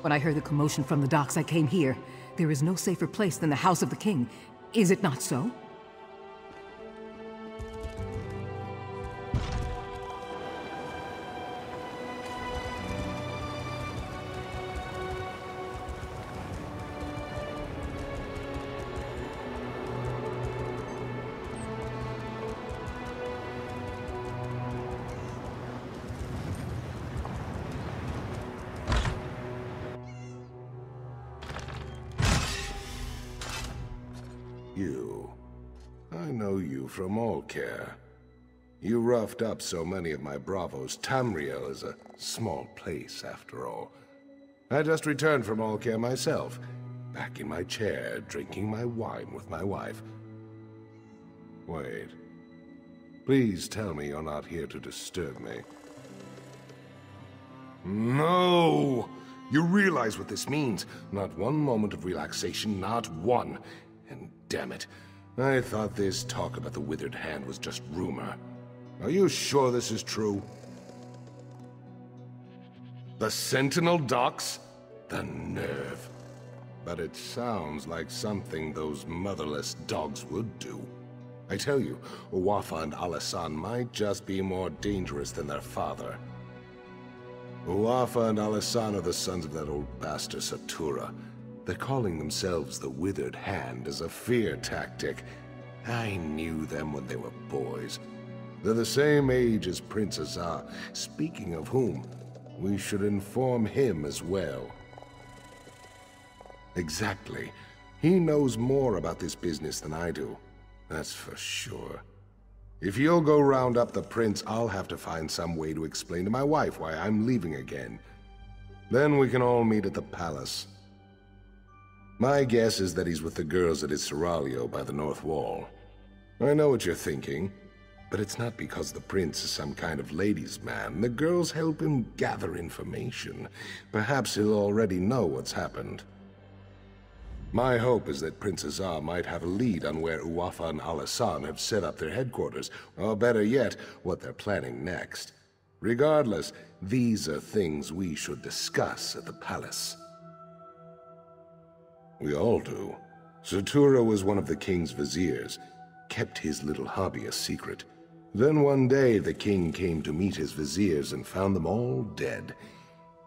When I heard the commotion from the docks, I came here. There is no safer place than the house of the king. Is it not so? You. I know you from alik'ir. You roughed up so many of my bravos. Tamriel is a small place, after all. I just returned from alik'ir myself, back in my chair, drinking my wine with my wife. Wait. Please tell me you're not here to disturb me. No! You realize what this means. Not one moment of relaxation, not one. And damn it, I thought this talk about the withered hand was just rumor. Are you sure this is true? The Sentinel docks? The nerve. But it sounds like something those motherless dogs would do. I tell you, Uwafa and Alasan might just be more dangerous than their father. Uwafa and Alasan are the sons of that old bastard Satura. They're calling themselves the Withered Hand as a fear tactic. I knew them when they were boys. They're the same age as Prince Azar. Speaking of whom, we should inform him as well. Exactly. He knows more about this business than I do. That's for sure. If you'll go round up the prince, I'll have to find some way to explain to my wife why I'm leaving again. Then we can all meet at the palace. My guess is that he's with the girls at his seraglio by the north wall. I know what you're thinking, but it's not because the prince is some kind of ladies' man. The girls help him gather information. Perhaps he'll already know what's happened. My hope is that Prince Azar might have a lead on where Uwafa and Alasan have set up their headquarters, or better yet, what they're planning next. Regardless, these are things we should discuss at the palace. We all do. Satura was one of the king's viziers, kept his little hobby a secret. Then one day the king came to meet his viziers and found them all dead.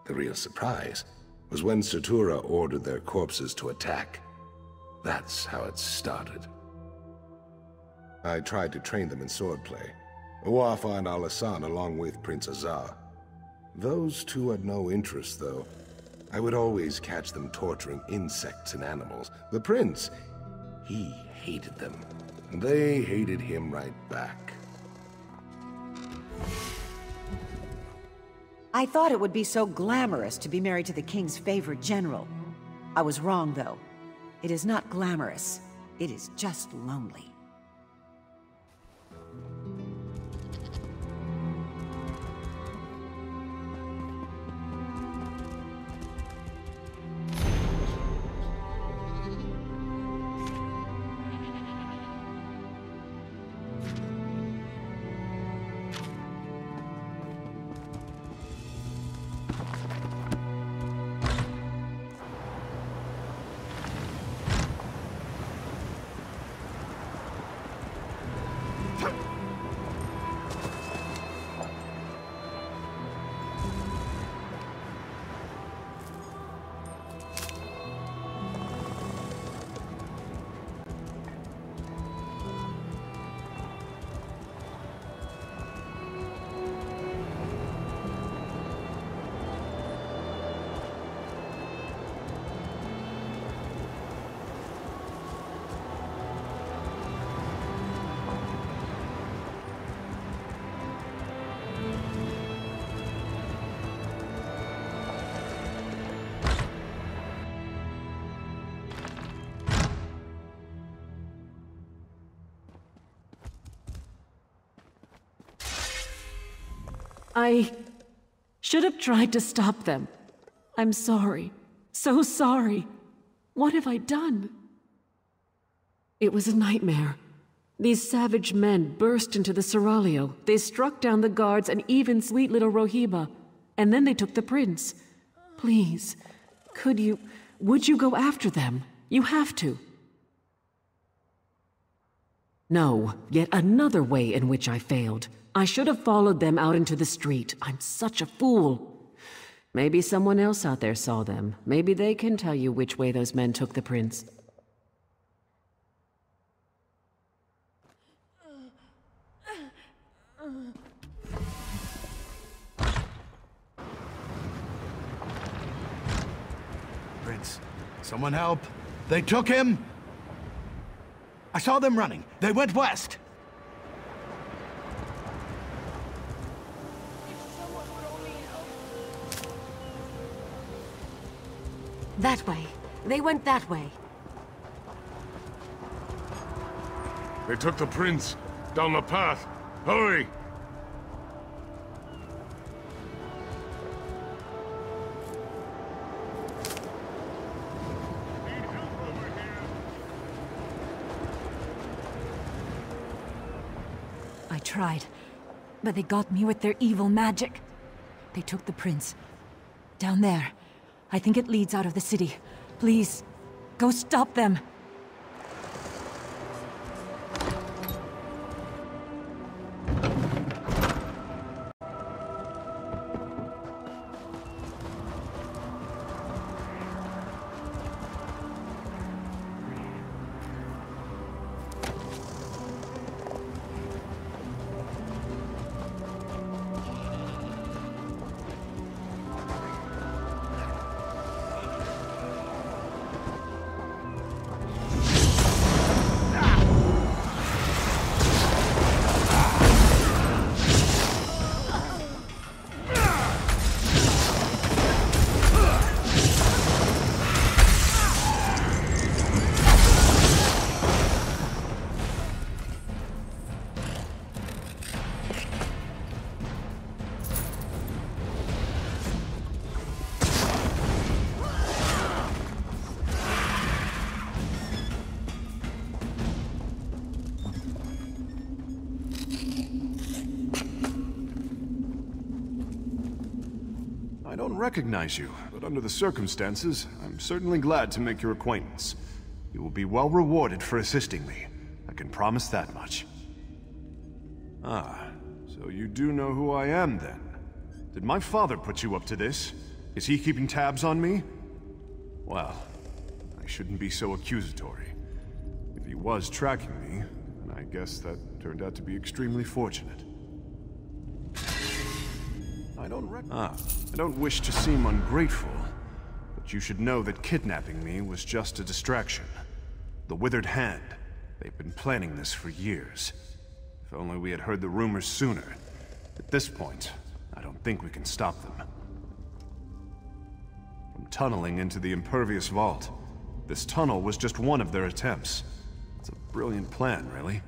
The real surprise was when Satura ordered their corpses to attack. That's how it started. I tried to train them in swordplay. Uwafa and Alasan along with Prince Azar. Those two had no interest, though. I would always catch them torturing insects and animals. The prince, he hated them. And they hated him right back. I thought it would be so glamorous to be married to the king's favorite general. I was wrong, though. It is not glamorous. It is just lonely. I should have tried to stop them. I'm sorry. So sorry. What have I done? It was a nightmare. These savage men burst into the seraglio. They struck down the guards and even sweet little Rohiba. And then they took the prince. Please, Would you go after them? You have to. No, yet another way in which I failed. I should have followed them out into the street. I'm such a fool. Maybe someone else out there saw them. Maybe they can tell you which way those men took the prince. Prince, someone help. They took him! I saw them running. They went west. That way. They went that way. They took the prince down the path. Hurry! I tried, but they got me with their evil magic. They took the prince. Down there. I think it leads out of the city. Please, go stop them. I don't recognize you, but under the circumstances, I'm certainly glad to make your acquaintance. You will be well rewarded for assisting me. I can promise that much. Ah, so you do know who I am, then? Did my father put you up to this? Is he keeping tabs on me? Well, I shouldn't be so accusatory. If he was tracking me, then I guess that turned out to be extremely fortunate. I don't wish to seem ungrateful, but you should know that kidnapping me was just a distraction. The Withered Hand. They've been planning this for years. If only we had heard the rumors sooner. At this point, I don't think we can stop them. From tunneling into the Impervious vault, this tunnel was just one of their attempts. It's a brilliant plan, really.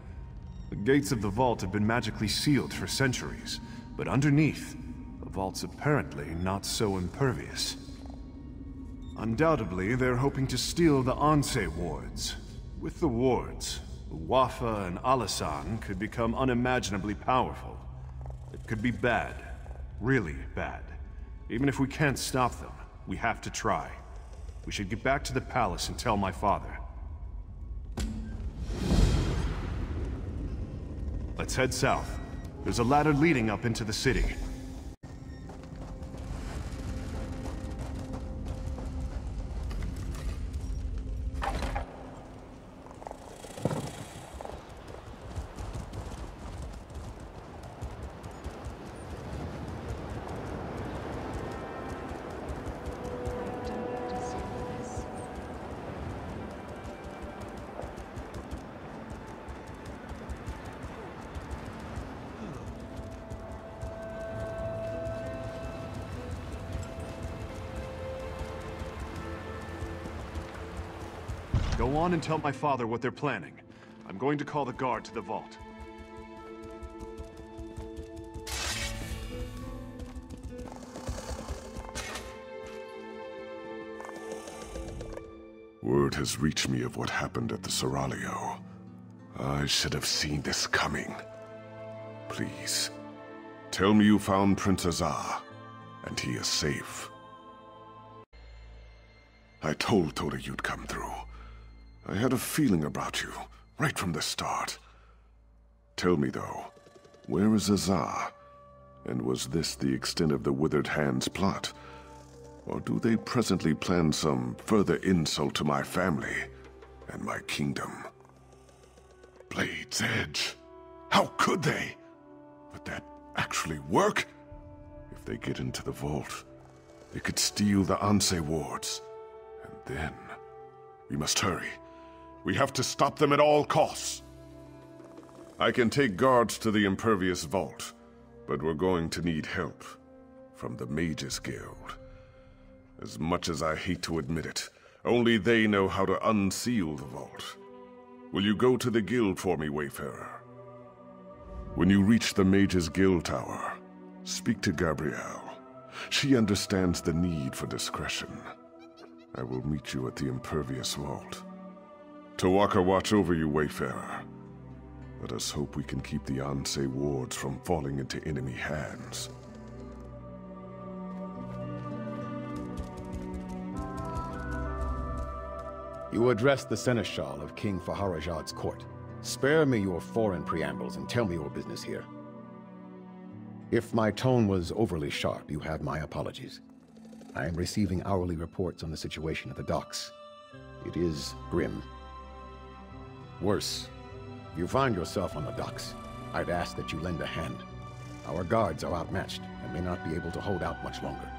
The gates of the vault have been magically sealed for centuries, but underneath, the vault's apparently not so impervious. Undoubtedly, they're hoping to steal the Anse wards. With the wards, Wafa and Alisan could become unimaginably powerful. It could be bad. Really bad. Even if we can't stop them, we have to try. We should get back to the palace and tell my father. Let's head south. There's a ladder leading up into the city. Go on and tell my father what they're planning. I'm going to call the guard to the vault. Word has reached me of what happened at the Seraglio. I should have seen this coming. Please, tell me you found Prince Azar, and he is safe. I told Toda you'd come through. I had a feeling about you, right from the start. Tell me, though, where is Azar? And was this the extent of the Withered Hand's plot? Or do they presently plan some further insult to my family and my kingdom? Blade's Edge. How could they? Would that actually work? If they get into the vault, they could steal the Anse wards. And then... we must hurry. We have to stop them at all costs. I can take guards to the Impervious vault, but we're going to need help from the Mages Guild. As much as I hate to admit it, only they know how to unseal the vault. Will you go to the guild for me, Wayfarer? When you reach the Mages Guild Tower, speak to Gabrielle. She understands the need for discretion. I will meet you at the Impervious vault. Tawaka watch over you, Wayfarer. Let us hope we can keep the Anse wards from falling into enemy hands. You address the Seneschal of King Faharajad's court. Spare me your foreign preambles and tell me your business here. If my tone was overly sharp, you have my apologies. I am receiving hourly reports on the situation at the docks. It is grim. Worse, if you find yourself on the docks, I'd ask that you lend a hand. Our guards are outmatched and may not be able to hold out much longer.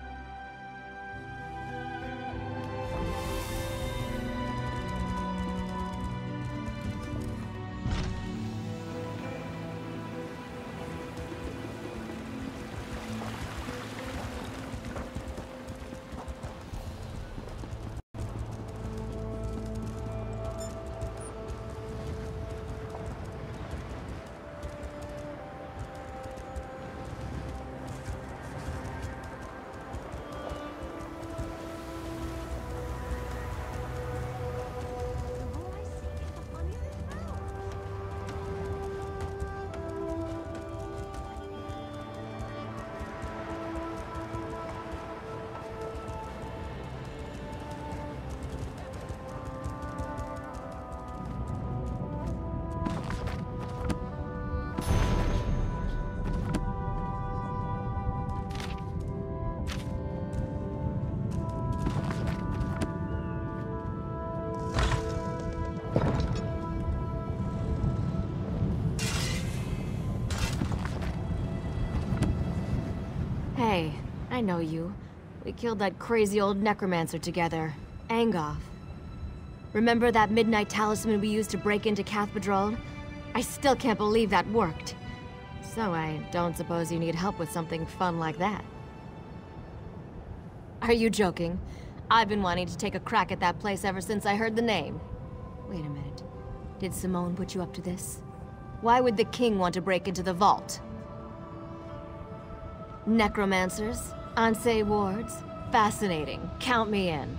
Hey, I know you. We killed that crazy old necromancer together, Angoff. Remember that midnight talisman we used to break into Cathedral? I still can't believe that worked. So I don't suppose you need help with something fun like that. Are you joking? I've been wanting to take a crack at that place ever since I heard the name. Wait a minute. Did Simone put you up to this? Why would the king want to break into the vault? Necromancers? Anse wards? Fascinating. Count me in.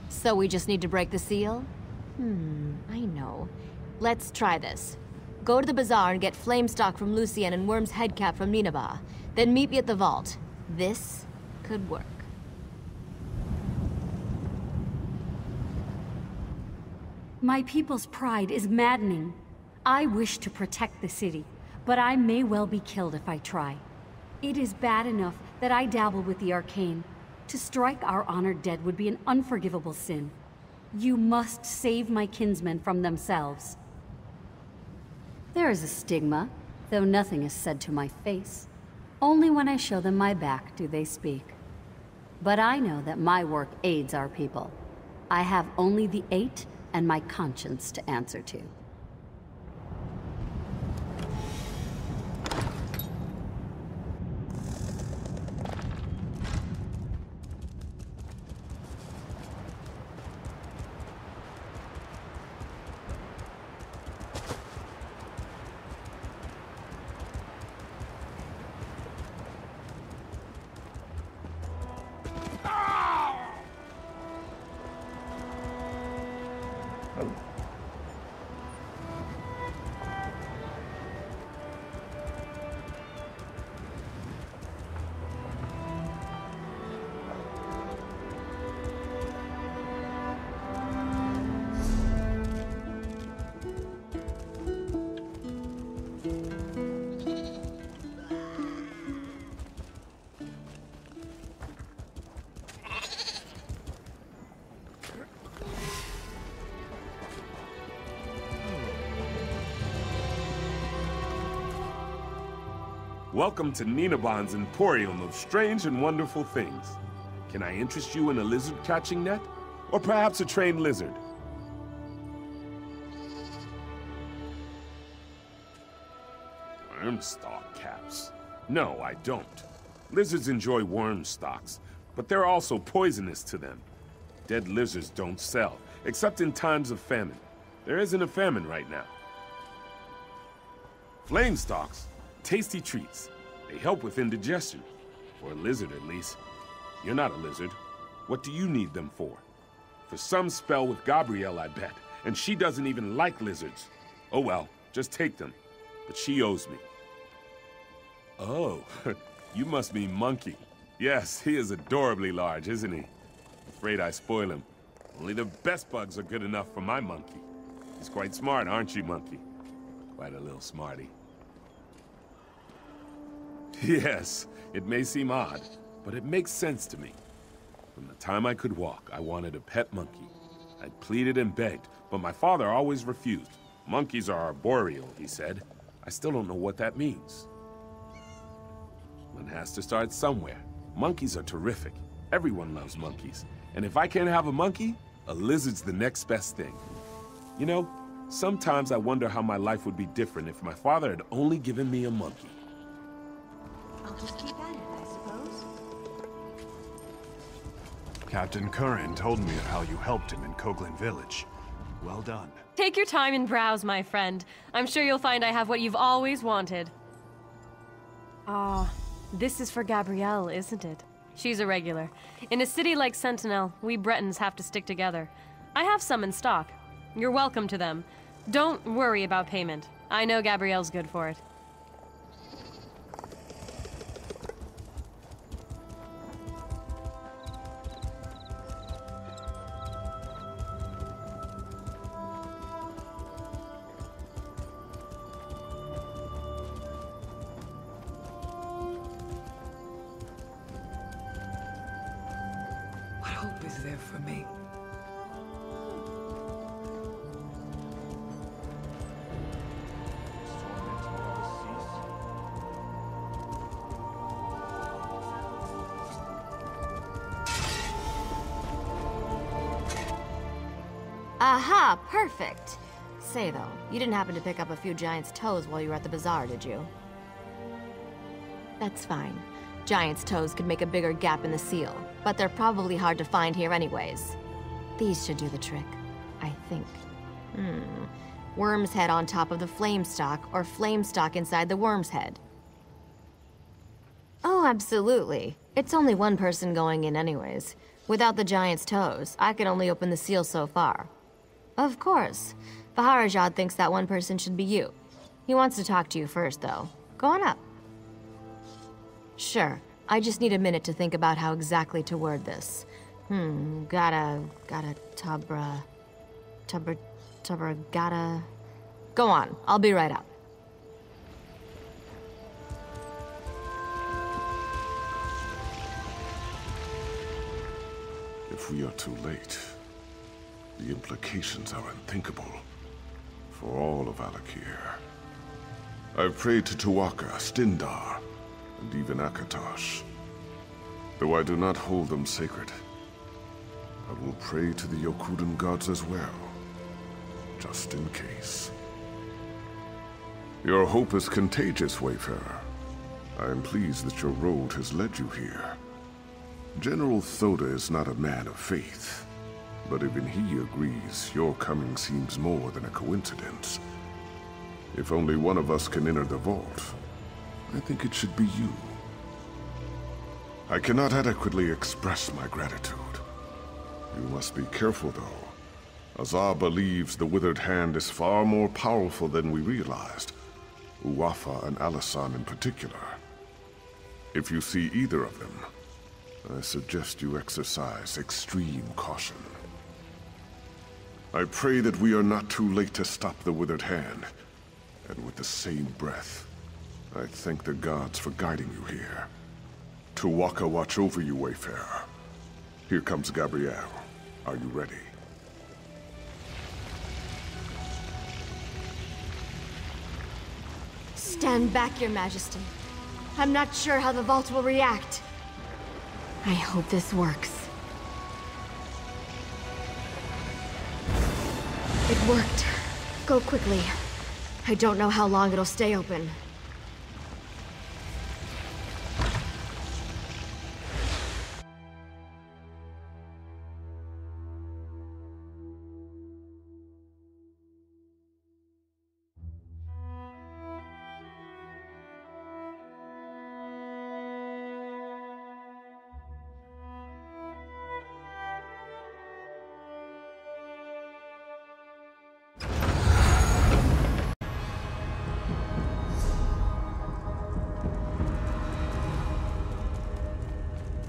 So we just need to break the seal? I know. Let's try this. Go to the bazaar and get Flamestock from Lucien and Worm's Headcap from Nineveh. Then meet me at the vault. This could work. My people's pride is maddening. I wish to protect the city, but I may well be killed if I try. It is bad enough that I dabble with the arcane. To strike our honored dead would be an unforgivable sin. You must save my kinsmen from themselves. There is a stigma, though nothing is said to my face. Only when I show them my back do they speak. But I know that my work aids our people. I have only the 8 and my conscience to answer to. Welcome to Ninabon's Emporium of strange and wonderful things. Can I interest you in a lizard-catching net? Or perhaps a trained lizard? Worm stalk caps? No, I don't. Lizards enjoy worm stalks, but they're also poisonous to them. Dead lizards don't sell, except in times of famine. There isn't a famine right now. Flame stalks, tasty treats. They help with indigestion. For a lizard, at least. You're not a lizard. What do you need them for? For some spell with Gabrielle, I bet. And she doesn't even like lizards. Oh well, just take them. But she owes me. Oh, you must mean Monkey. Yes, he is adorably large, isn't he? Afraid I spoil him. Only the best bugs are good enough for my monkey. He's quite smart, aren't you, Monkey? Quite a little smarty. Yes, it may seem odd, but it makes sense to me. From the time I could walk, I wanted a pet monkey. I pleaded and begged, but my father always refused. Monkeys are arboreal, he said. I still don't know what that means. One has to start somewhere. Monkeys are terrific. Everyone loves monkeys. And if I can't have a monkey, a lizard's the next best thing. You know, sometimes I wonder how my life would be different if my father had only given me a monkey. I'll just keep at it, I suppose. Captain Curran told me of how you helped him in Coghlan Village. Well done. Take your time and browse, my friend. I'm sure you'll find I have what you've always wanted. This is for Gabrielle, isn't it? She's a regular. In a city like Sentinel, we Bretons have to stick together. I have some in stock. You're welcome to them. Don't worry about payment. I know Gabrielle's good for it. What hope is there for me? Aha, perfect. Say though, you didn't happen to pick up a few giant's toes while you were at the bazaar, did you? That's fine. Giant's toes could make a bigger gap in the seal, but they're probably hard to find here anyways. These should do the trick, I think. Worm's head on top of the flame stalk, or flame stalk inside the worm's head. Oh, absolutely. It's only one person going in anyways. Without the giant's toes, I could only open the seal so far. Of course. Faharajad thinks that one person should be you. He wants to talk to you first, though. Go on up. Sure. I just need a minute to think about how exactly to word this. Gotta, gotta... Go on. I'll be right up. If we are too late, the implications are unthinkable for all of Alik'ir. I've prayed to Tu'whacca, Stindar, and even Akatosh. Though I do not hold them sacred, I will pray to the Yokudan gods as well, just in case. Your hope is contagious, Wayfarer. I am pleased that your road has led you here. General Thoda is not a man of faith, but even he agrees your coming seems more than a coincidence. If only one of us can enter the vault, I think it should be you. I cannot adequately express my gratitude. You must be careful, though. Azar believes the Withered Hand is far more powerful than we realized. Uwafa and Alisan in particular. If you see either of them, I suggest you exercise extreme caution. I pray that we are not too late to stop the Withered Hand, and with the same breath, I thank the gods for guiding you here. Tu'whacca watch over you, Wayfarer. Here comes Gabrielle. Are you ready? Stand back, Your Majesty. I'm not sure how the vault will react. I hope this works. It worked. Go quickly. I don't know how long it'll stay open.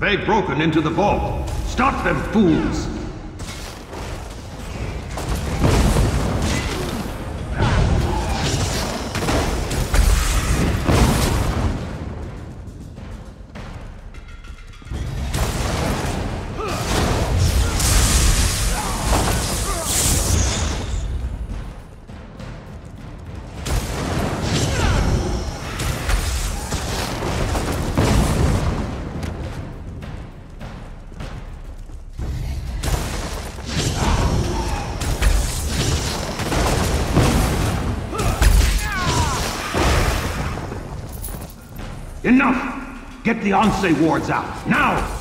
They've broken into the vault. Stop them, fools! Enough! Get the Ansei wards out, now!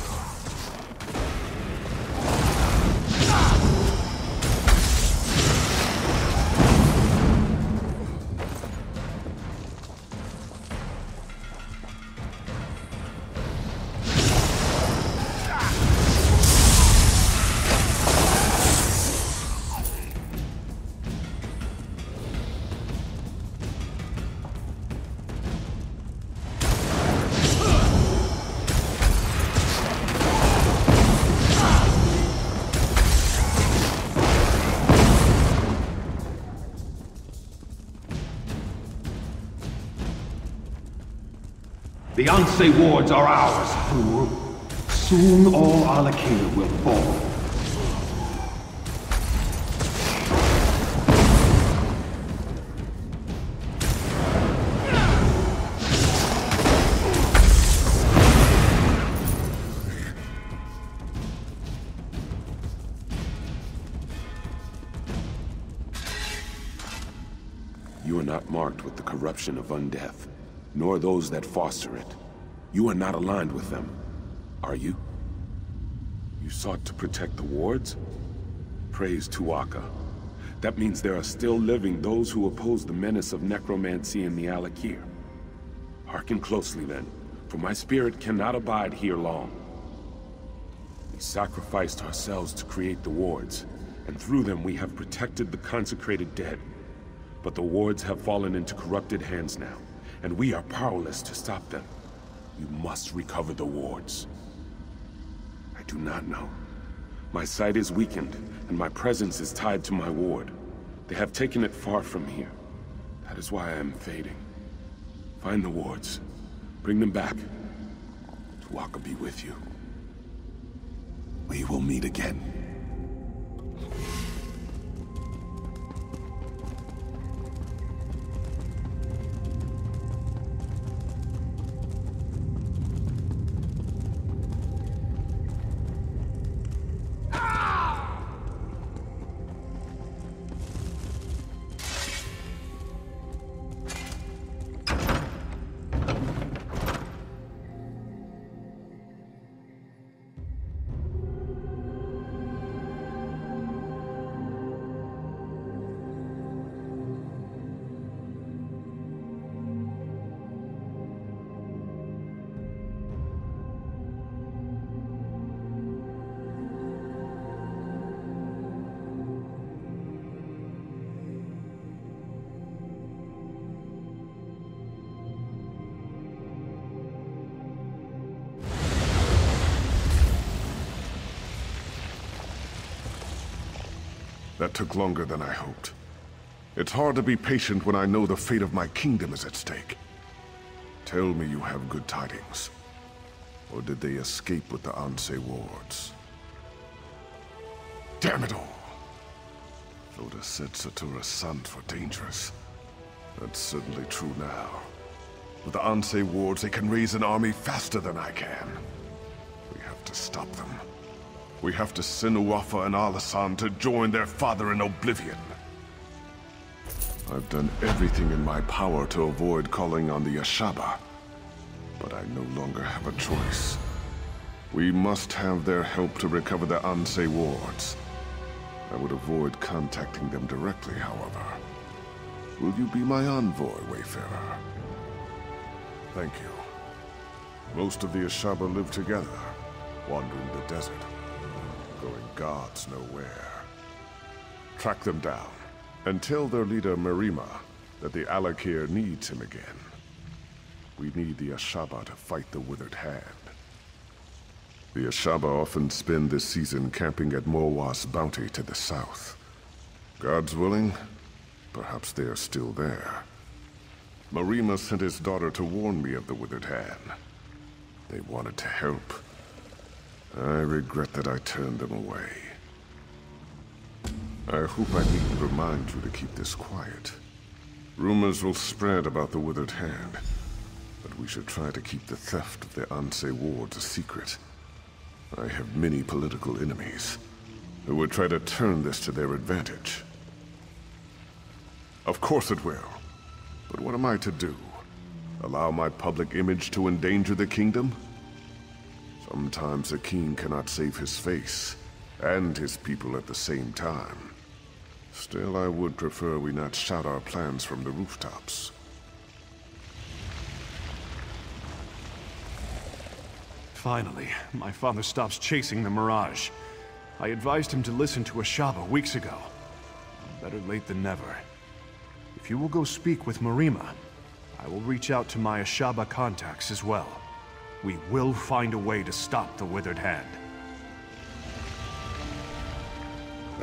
The Ansei wards are ours, fool. Soon all alik'ir will fall. You are not marked with the corruption of undeath, nor those that foster it. You are not aligned with them, are you? You sought to protect the wards? Praise Tu'whacca. That means there are still living those who oppose the menace of necromancy in the alik'ir. Hearken closely then, for my spirit cannot abide here long. We sacrificed ourselves to create the wards, and through them we have protected the consecrated dead. But the wards have fallen into corrupted hands now, and we are powerless to stop them. You must recover the wards. I do not know. My sight is weakened, and my presence is tied to my ward. They have taken it far from here. That is why I am fading. Find the wards. Bring them back. Tu'whacca be with you. We will meet again. That took longer than I hoped. It's hard to be patient when I know the fate of my kingdom is at stake. Tell me you have good tidings. Or did they escape with the Ansei wards? Damn it all! Loda said Satura's sons were dangerous. That's certainly true now. With the Ansei wards, they can raise an army faster than I can. We have to stop them. We have to send Uwafa and Alasan to join their father in oblivion. I've done everything in my power to avoid calling on the Ashaba, but I no longer have a choice. We must have their help to recover the Ansei wards. I would avoid contacting them directly, however. Will you be my envoy, Wayfarer? Thank you. Most of the Ashaba live together, wandering the desert, going gods know where. Track them down, and tell their leader Marima that the alik'ir needs him again. We need the Ashaba to fight the Withered Hand. The Ashaba often spend this season camping at Morwa's bounty to the south. God's willing, perhaps they are still there. Marima sent his daughter to warn me of the Withered Hand. They wanted to help. I regret that I turned them away. I hope I needn't remind you to keep this quiet. Rumors will spread about the Withered Hand, but we should try to keep the theft of the Ansei wards a secret. I have many political enemies who would try to turn this to their advantage. Of course it will. But what am I to do? Allow my public image to endanger the kingdom? Sometimes a king cannot save his face and his people at the same time. Still, I would prefer we not shout our plans from the rooftops. Finally, my father stops chasing the Mirage. I advised him to listen to Ashaba weeks ago. Better late than never. If you will go speak with Marima, I will reach out to my Ashaba contacts as well. We will find a way to stop the Withered Hand.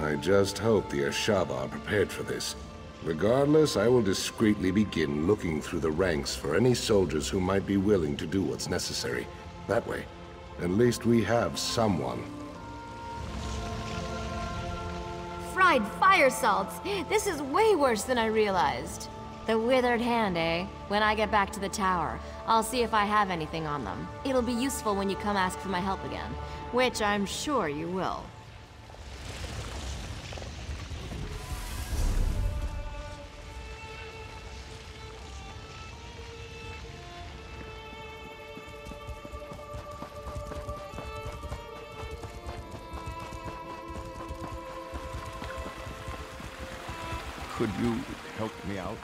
I just hope the Ashaba are prepared for this. Regardless, I will discreetly begin looking through the ranks for any soldiers who might be willing to do what's necessary. That way, at least we have someone. Fried fire salts! This is way worse than I realized. The Withered Hand, eh? When I get back to the tower, I'll see if I have anything on them. It'll be useful when you come ask for my help again, which I'm sure you will. Could you help me out?